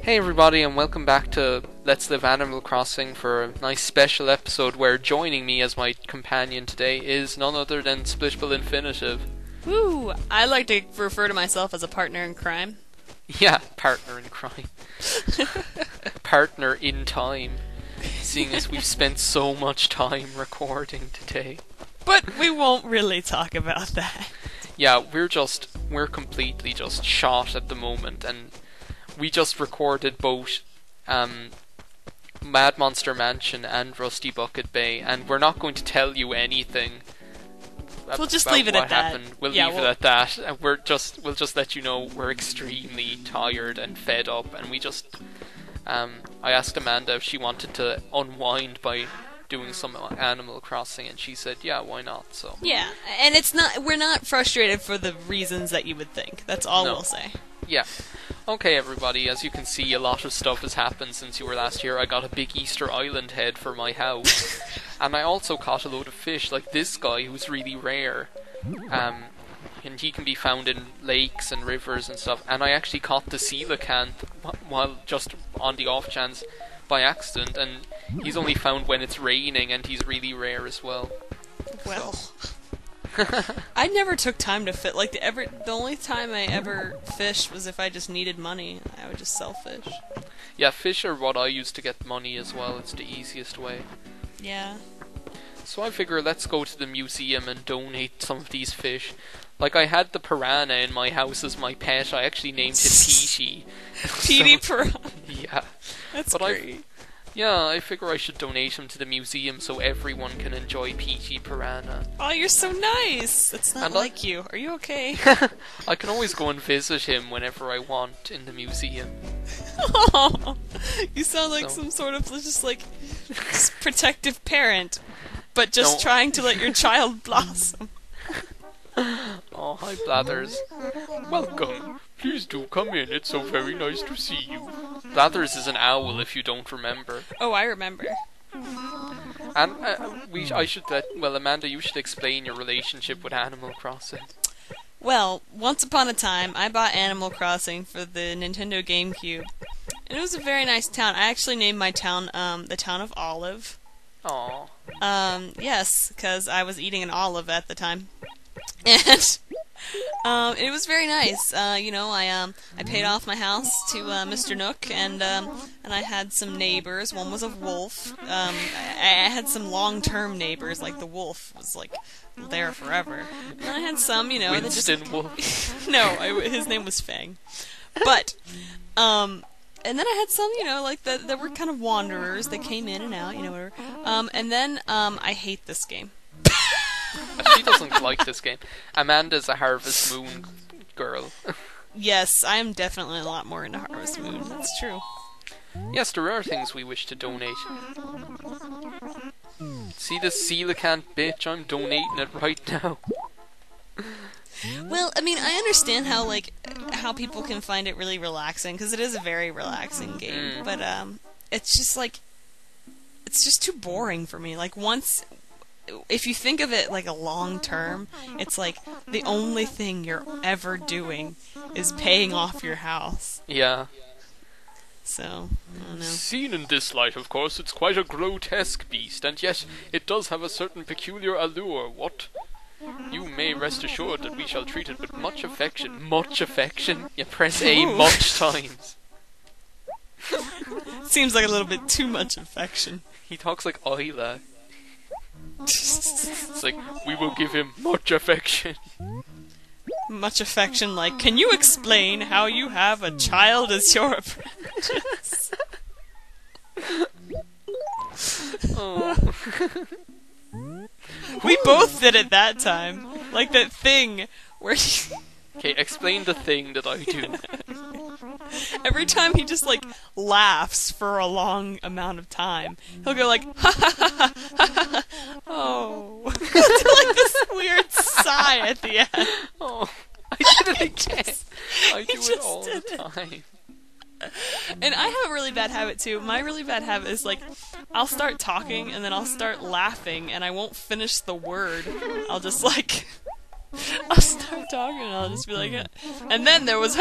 Hey everybody, and welcome back to Let's Live Animal Crossing for a nice special episode where joining me as my companion today is none other than SplitableInfinitive. Woo! I like to refer to myself as a partner in crime. Yeah, partner in crime. Partner in time. Seeing as we've spent so much time recording today. But we won't really talk about that. Yeah, we're completely just shot at the moment, and we just recorded both Mad Monster Mansion and Rusty Bucket Bay, and we're not going to tell you anything. We'll just leave it at that. We'll leave it at that, and we'll just let you know we're extremely tired and fed up, and we just I asked Amanda if she wanted to unwind by doing some Animal Crossing, and she said, yeah, why not? So yeah, and we're not frustrated for the reasons that you would think. That's all we'll say. Yeah. Okay, everybody, as you can see, a lot of stuff has happened since you were last here. I got a big Easter Island head for my house, and I also caught a load of fish, like this guy, who's really rare. And he can be found in lakes and rivers and stuff. And I actually caught the coelacanth while just on the off chance by accident, and he's only found when it's raining, and he's really rare as well. Well, I never took time to fit. Like the only time I ever fished was if I just needed money. I would just sell fish. Yeah, fish are what I use to get money as well. It's the easiest way. Yeah. So I figure let's go to the museum and donate some of these fish. Like, I had the piranha in my house as my pet. I actually named him Petey. Petey Piranha. Yeah. That's great. I figure I should donate him to the museum so everyone can enjoy Petey Piranha. Oh, you're so nice. It's not like you. Are you okay? I can always go and visit him whenever I want in the museum. Oh, you sound like some sort of just like protective parent, but just trying to let your child blossom. Oh, hi Blathers. Welcome. Please do come in. It's so very nice to see you. Blathers is an owl, if you don't remember. Oh, I remember. And Amanda, you should explain your relationship with Animal Crossing. Well, once upon a time, I bought Animal Crossing for the Nintendo GameCube, and it was a very nice town. I actually named my town the town of Olive. Aww. Yes, because I was eating an olive at the time. And it was very nice. I paid off my house to Mr. Nook, and I had some neighbors. One was a wolf. I had some long-term neighbors, like the wolf was like there forever. And I had some, Winston Wolf. No, his name was Fang. But and then I had some, that were kind of wanderers. They came in and out, whatever. And then I hate this game. She doesn't like this game. Amanda's a Harvest Moon girl. Yes, I am definitely a lot more into Harvest Moon. That's true. Yes, there are things we wish to donate. See this coelacanth bitch? I'm donating it right now. Well, I mean, I understand how people can find it really relaxing, because it is a very relaxing game. But it's just too boring for me. Like if you think of it like a long term, it's like the only thing you're ever doing is paying off your house. Yeah. So, I don't know. Seen in this light, of course, it's quite a grotesque beast, and yet it does have a certain peculiar allure. What? You may rest assured that we shall treat it with much affection. Much affection? You press A much times. Seems like a little bit too much affection. He talks like Isla. It's like, we will give him much affection. Much affection, like, can you explain how you have a child as your apprentice? Oh. We both did it that time. Like that thing where Okay, explain the thing that I do. Every time he just laughs for a long amount of time, he'll go like ha ha ha ha ha. Oh, like this weird sigh at the end. Oh, I did it again. I do it all the time. And I have a really bad habit too. My really bad habit is I'll start talking and then I'll start laughing and I won't finish the word. I'll just I'll start talking and I'll just be like, and then there was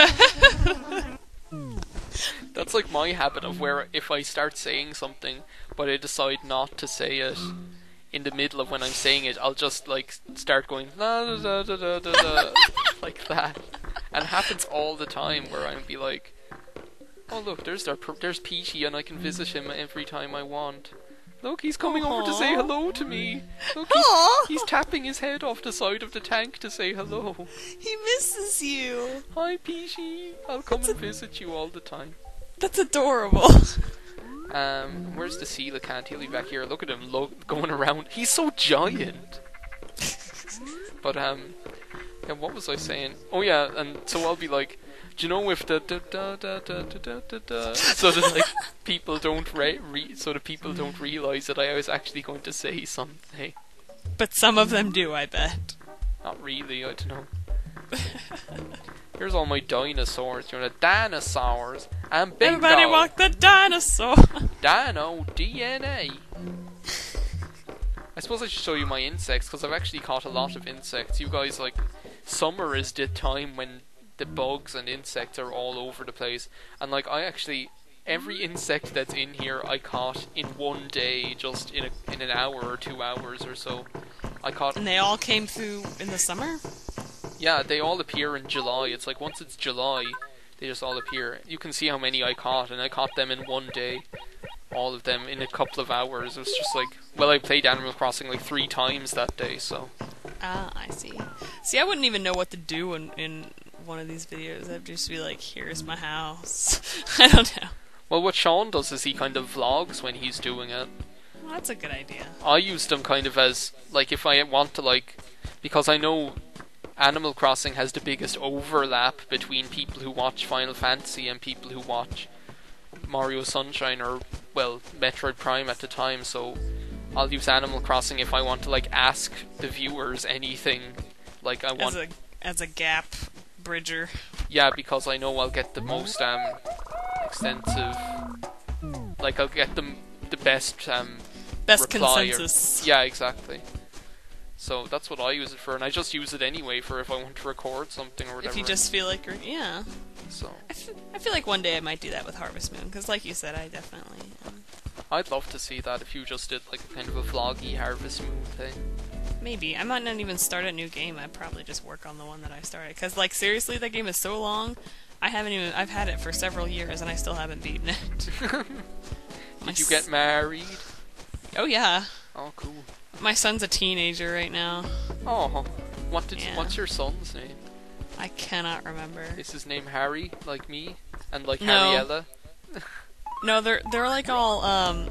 That's like my habit of where if I start saying something, but I decide not to say it in the middle of when I'm saying it, I'll just like start going la da da da da da like that, and it happens all the time where I'll be like, oh look, there's Peachy, and I can visit him every time I want. Look, he's coming over to say hello to me. Look, he's tapping his head off the side of the tank to say hello. He misses you. Hi, Peachy. I'll come and visit you all the time. That's adorable. Where's the coelacanth? He'll be back here. Look at him going around. He's so giant. But, yeah, what was I saying? Oh, yeah, and so I'll be like, do you know if the da so that like people don't so that people don't realize that I was actually going to say something. But some of them do, I bet. Not really, I don't know. Here's all my dinosaurs. You know, the dinosaurs and bingo. Everybody walk the dinosaur. Dino DNA. I suppose I should show you my insects because I've actually caught a lot of insects. You guys, like, summer is the time when the bugs and insects are all over the place, and like I actually every insect that's in here I caught in one day, just in an hour or 2 hours or so. I caught. And they all came through in the summer? Yeah, they all appear in July. It's like once it's July, they just all appear. You can see how many I caught, and I caught them in one day. All of them in a couple of hours. It was just like, well, I played Animal Crossing like 3 times that day, so. Ah, I see. See, I wouldn't even know what to do in one of these videos. I'd just be like, here's my house. I don't know. Well, what Sean does is he kind of vlogs when he's doing it. Well, that's a good idea. I use them kind of as, like, if I want to, like, because I know Animal Crossing has the biggest overlap between people who watch Final Fantasy and people who watch Mario Sunshine or, well, Metroid Prime at the time, so I'll use Animal Crossing if I want to, like, ask the viewers anything. Like, I want... As a gap bridger. Yeah, because I know I'll get the most, extensive... Like, I'll get the best, best reply consensus. Yeah, exactly. So that's what I use it for, and I just use it anyway for if I want to record something or whatever. If you just feel like, yeah. So I feel like one day I might do that with Harvest Moon, because like you said, I definitely... I'd love to see that if you just did like kind of a vloggy Harvest Moon thing. Maybe. I might not even start a new game, I'd probably just work on the one that I started, because like seriously, that game is so long, I've had it for several years and I still haven't beaten it. Did you get married? Oh yeah. Oh, cool. My son's a teenager right now. Oh, what's your son's name? I cannot remember. Is his name Harry, like me? And like No. Harriella? No, they're like all,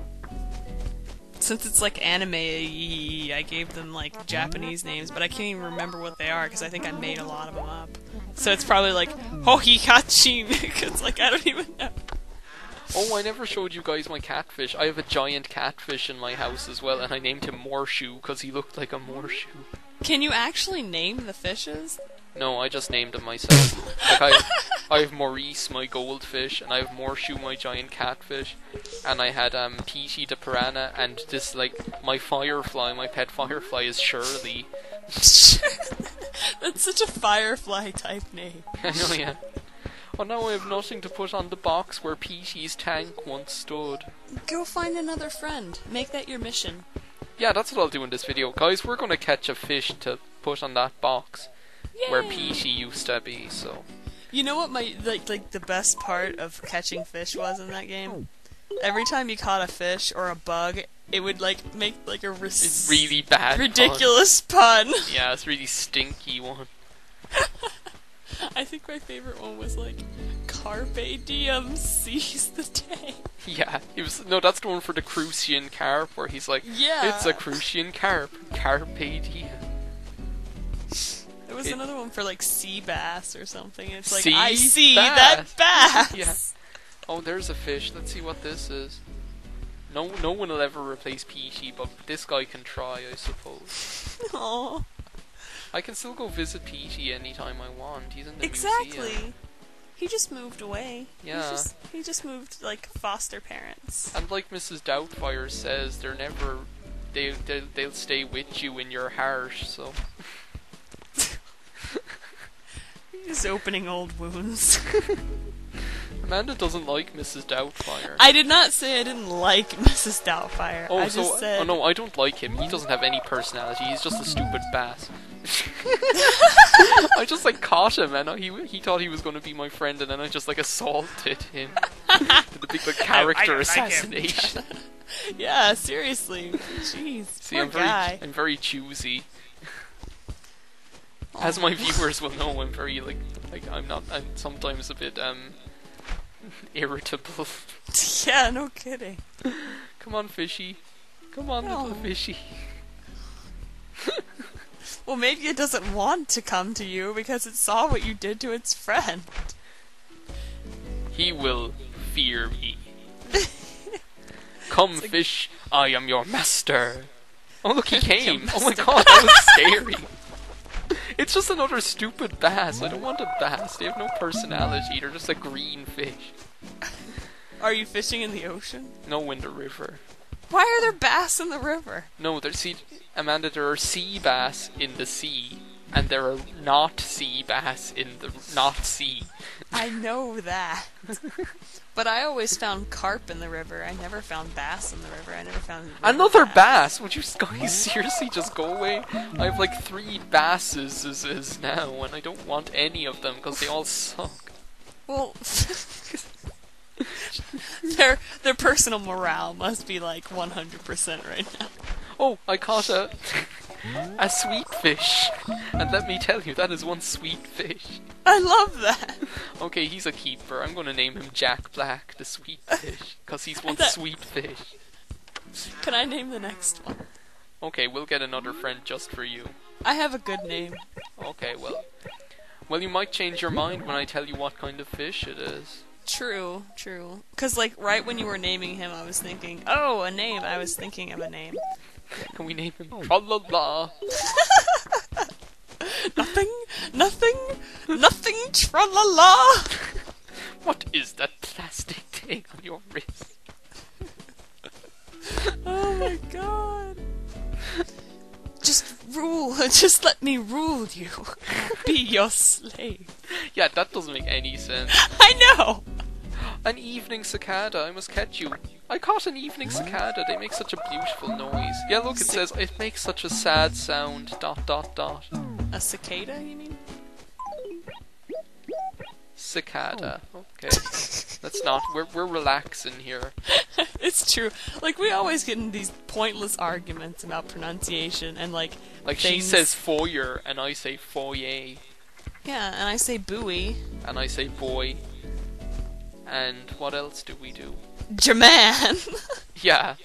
since it's like anime-y, I gave them like Japanese names, but I can't even remember what they are, because I think I made a lot of them up. So it's probably like, Hohikachin, because like, I don't even know. Oh, I never showed you guys my catfish. I have a giant catfish in my house as well, and I named him Morshoe because he looked like a Morshoe. Can you actually name the fishes? No, I just named him myself. Like I have Maurice, my goldfish, and I have Morshoe, my giant catfish, and I had Peachy the piranha, and this like my firefly, my pet firefly is Shirley. That's such a firefly type name. I know, yeah. Oh, now I have nothing to put on the box where Peachy's tank once stood. Go find another friend. Make that your mission. Yeah, that's what I'll do in this video. Guys, we're going to catch a fish to put on that box. Yay! Where Peachy used to be, so... You know what my, like the best part of catching fish was in that game? Every time you caught a fish or a bug, it would, like, make, like, a it's really bad ridiculous pun. Yeah, it's a really stinky one. I think my favorite one was like, Carpe Diem, seize the day. Yeah, it was. No, that's the one for the Crucian carp, where he's like, yeah, it's a Crucian carp, Carpe Diem. There was another one for like sea bass or something. It's like, sea I see bass. that bass. Yeah. Oh, there's a fish. Let's see what this is. No one will ever replace Peachy, but this guy can try, I suppose. Aww. I can still go visit Peachy anytime I want. He's in the exactly. museum. He just moved away. Yeah. He just moved like foster parents. And like Mrs. Doubtfire says, they're never. They'll stay with you in your heart. So. Just opening old wounds. Amanda doesn't like Mrs. Doubtfire. I did not say I didn't like Mrs. Doubtfire. Oh, I so just said... oh no, I don't like him. He doesn't have any personality. He's just a stupid bass. I just like caught him, and he thought he was going to be my friend, and then I just like assaulted him. Did the big like character assassination. Yeah, seriously. Jeez. See, poor guy. I'm very choosy. As my viewers will know, I'm very like I'm sometimes a bit irritable. Yeah, no kidding. Come on, fishy. Come on, little fishy. Well, maybe it doesn't want to come to you because it saw what you did to its friend. He will fear me. Come, fish, I am your master. Oh, look, he came. Oh my god, that was scary. It's just another stupid bass. I don't want a bass. They have no personality. They're just a green fish. Are you fishing in the ocean? No, in the river. Why are there bass in the river? No, Amanda, there are sea bass in the sea, and there are not sea bass in the not sea. I know that. But I always found carp in the river. I never found bass in the river. I never found another bass. Would you guys seriously just go away? I have like 3 basses now, and I don't want any of them because they all suck. Well, their personal morale must be like 100% right now. Oh, I caught a sweet fish, and let me tell you, that is one sweet fish. I love that. Okay, he's a keeper. I'm gonna name him Jack Black, the sweet fish, because he's one sweet fish. Can I name the next one? Okay, we'll get another friend just for you. I have a good name. Okay, well, you might change your mind when I tell you what kind of fish it is. True. Because, like, right when you were naming him, I was thinking, oh, a name. I was thinking of a name. Can we name him Tra-la-la? Nothing, tra-la-la! What is that plastic thing on your wrist? Oh my god. Just let me rule you. Be your slave. Yeah, that doesn't make any sense. I know! An evening cicada, I must catch you. I caught an evening cicada, they make such a beautiful noise. Yeah, look, it says, it makes such a sad sound, ... A cicada, you mean? Cicada, okay. That's not, we're relaxing here. It's true. Like, we always get in these pointless arguments about pronunciation and, like she says foyer, and I say foyer. Yeah, and I say buoy. And I say boy. And what else do we do? German! Yeah.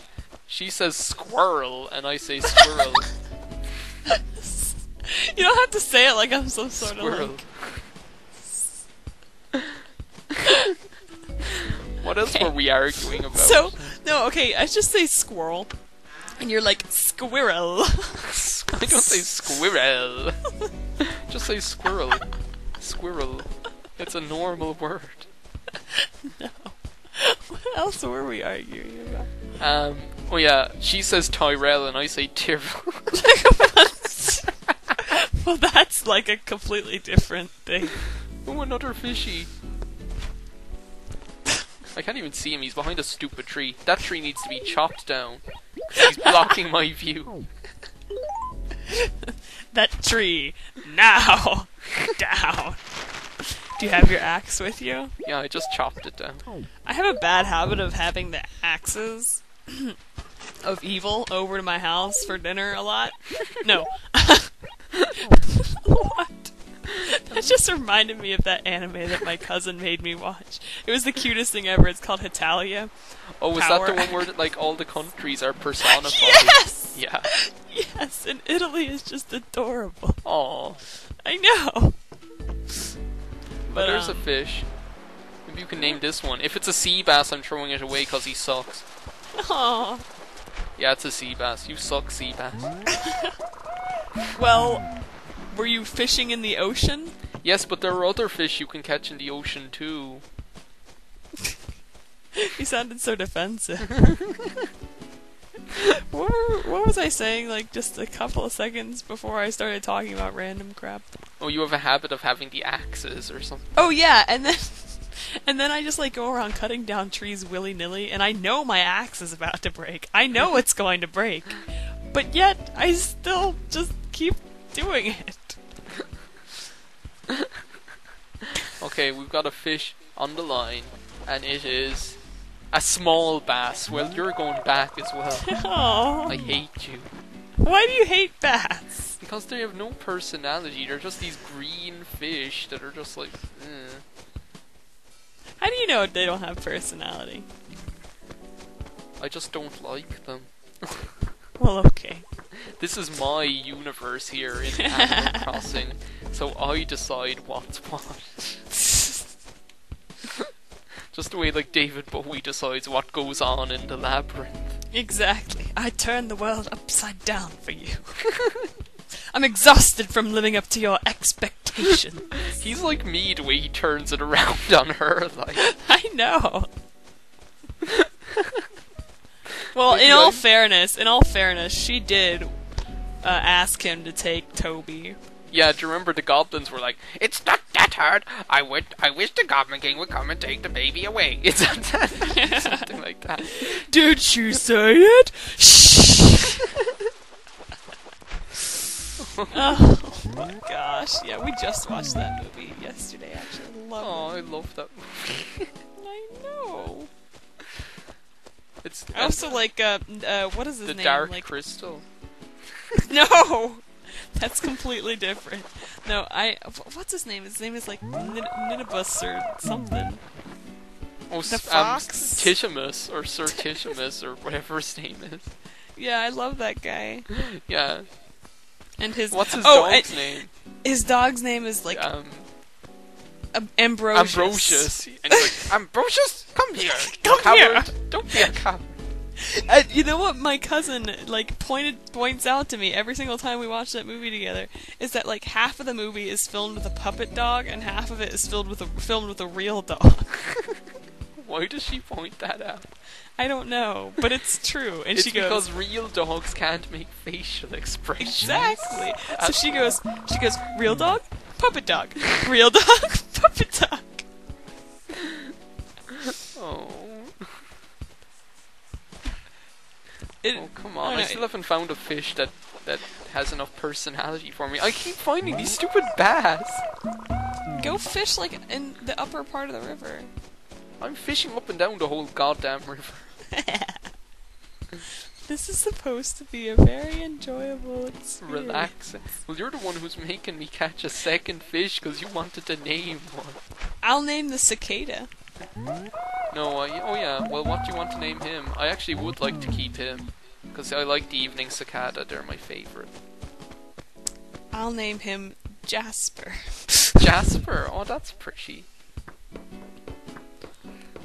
She says squirrel, and I say squirrel. You don't have to say it like I'm some sort squirrel. of like... What else were we arguing about? So, no, okay, I just say squirrel, and you're like, squirrel. I don't say squirrel. Just say squirrel. Squirrel. It's a normal word. No. What else were we arguing about? Oh yeah, she says Tyrell and I say Tyrrell. Well, that's like a completely different thing. Oh, another fishy. I can't even see him, he's behind a stupid tree. That tree needs to be chopped down. He's blocking my view. That tree, now, down. Do you have your axe with you? Yeah, I just chopped it down. I have a bad habit of having the axes of evil over to my house for dinner a lot. No. What? That just reminded me of that anime that my cousin made me watch. It was the cutest thing ever. It's called Hitalia. Oh, was that the one where like all the countries are personified? Yes! Yeah. Yes, and Italy is just adorable. Aww. I know. But there's a fish. Maybe you can name this one. If it's a sea bass, I'm throwing it away because he sucks. Aww. Yeah, it's a sea bass. You suck, sea bass. Well, were you fishing in the ocean? Yes, but there are other fish you can catch in the ocean too. You sounded so defensive. What was I saying, like, just a couple of seconds before I started talking about random crap? Oh, you have a habit of having the axes or something. Oh, yeah, and And then I just like go around cutting down trees willy-nilly, and I know my axe is about to break. I know it's going to break. But yet, I still just keep doing it. Okay, we've got a fish on the line, and it is a small bass. Well, you're going back as well. Oh. I hate you. Why do you hate bats? Because they have no personality. They're just these green fish that are just like, How do you know they don't have personality? I just don't like them. Well, okay. This is my universe here in Animal Crossing, so I decide what's what. Just the way like David Bowie decides what goes on in the labyrinth. Exactly. I turn the world upside down for you. I'm exhausted from living up to your expectations. He's like me the way he turns it around on her, like. I know. Well, in all fairness, she did ask him to take Toby. Yeah, do you remember the goblins were like, "It's not that hard. I wish the Goblin King would come and take the baby away." It's something like that. Did she say it? Shh. Oh my gosh! Yeah, we just watched that movie yesterday. Actually, I love that movie. I know. It's I also like what is his name? The Dark like... Crystal. No, that's completely different. No, what's his name? His name is like Ninibus or something. Oh, the fox? Tishimus or Sir Tishimus or whatever his name is. Yeah, I love that guy. Yeah. And his what's his dog's name? His dog's name is like Ambrosius. Ambrosius. And he's like, Ambrosius, come here. Come here. Don't be a coward. You know what my cousin like points out to me every single time we watch that movie together is that like half of the movie is filmed with a puppet dog and half of it is filmed with a real dog. Why does she point that out? I don't know, but it's true. And it's she goes, because real dogs can't make facial expressions. Exactly. So she goes, real dog, puppet dog, real dog, puppet dog. Oh, come on. I still haven't found a fish that has enough personality for me. I keep finding these stupid bass. Go fish like in the upper part of the river. I'm fishing up and down the whole goddamn river. This is supposed to be a very enjoyable experience. Relaxing. Well, you're the one who's making me catch a second fish because you wanted to name one. I'll name the cicada. No, oh yeah, well what do you want to name him? I actually would like to keep him, because I like the evening cicada, they're my favourite. I'll name him Jasper. Jasper? Oh, that's pretty.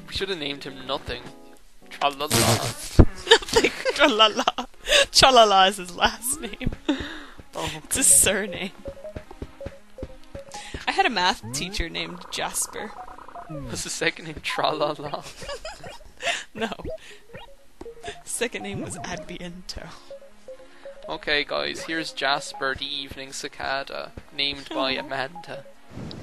We should have named him Nothing. Tra-la-la. Nothing. Tra-la-la. Tra-la-la is his last name. Oh. It's his surname. I had a math teacher named Jasper. Was the second name Tra-la-la? No. Second name was Adviento. Okay guys, here's Jasper the evening cicada, named by Amanda.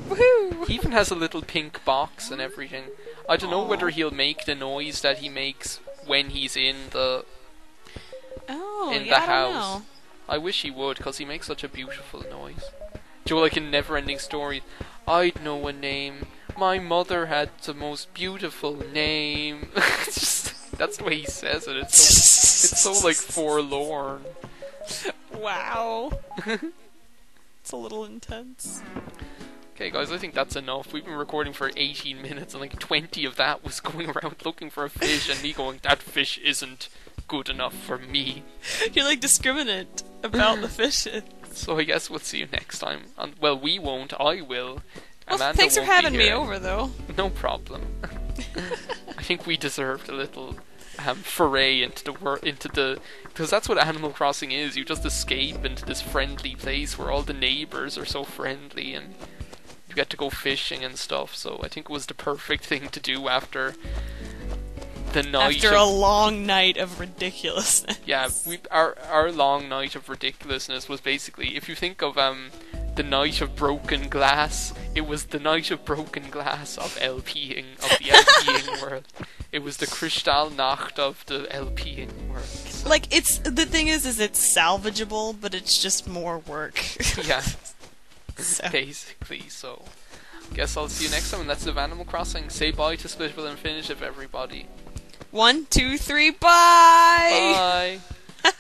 Woohoo! He even has a little pink box and everything. I don't know whether he'll make the noise that he makes when he's in the house. I don't know. I wish he would, because he makes such a beautiful noise. Do you know, like in Neverending Story, I'd know a name. My mother had the most beautiful name. It's just, that's the way he says it. It's so like forlorn. Wow. It's a little intense. Okay guys, I think that's enough. We've been recording for 18 minutes and like 20 of that was going around looking for a fish and me going, that fish isn't good enough for me. You're like discriminate about the fishes. So I guess we'll see you next time. Well, we won't, I will. Well, Amanda thanks for won't be having me here. over though. No problem. I think we deserved a little foray into the because that's what Animal Crossing is. You just escape into this friendly place where all the neighbours are so friendly and you get to go fishing and stuff. So I think it was the perfect thing to do after the night. After a long night of ridiculousness. Yeah, our long night of ridiculousness was basically, if you think of the night of broken glass. It was the night of broken glass of LPing, of the LPing world. It was the Kristallnacht of the LPing world. So. Like, the thing is it's salvageable, but it's just more work. Yeah. So. Basically, so. Guess I'll see you next time, and let's live Animal Crossing. Say bye to SplitableInfinitive, everybody. 1, 2, 3, bye! Bye!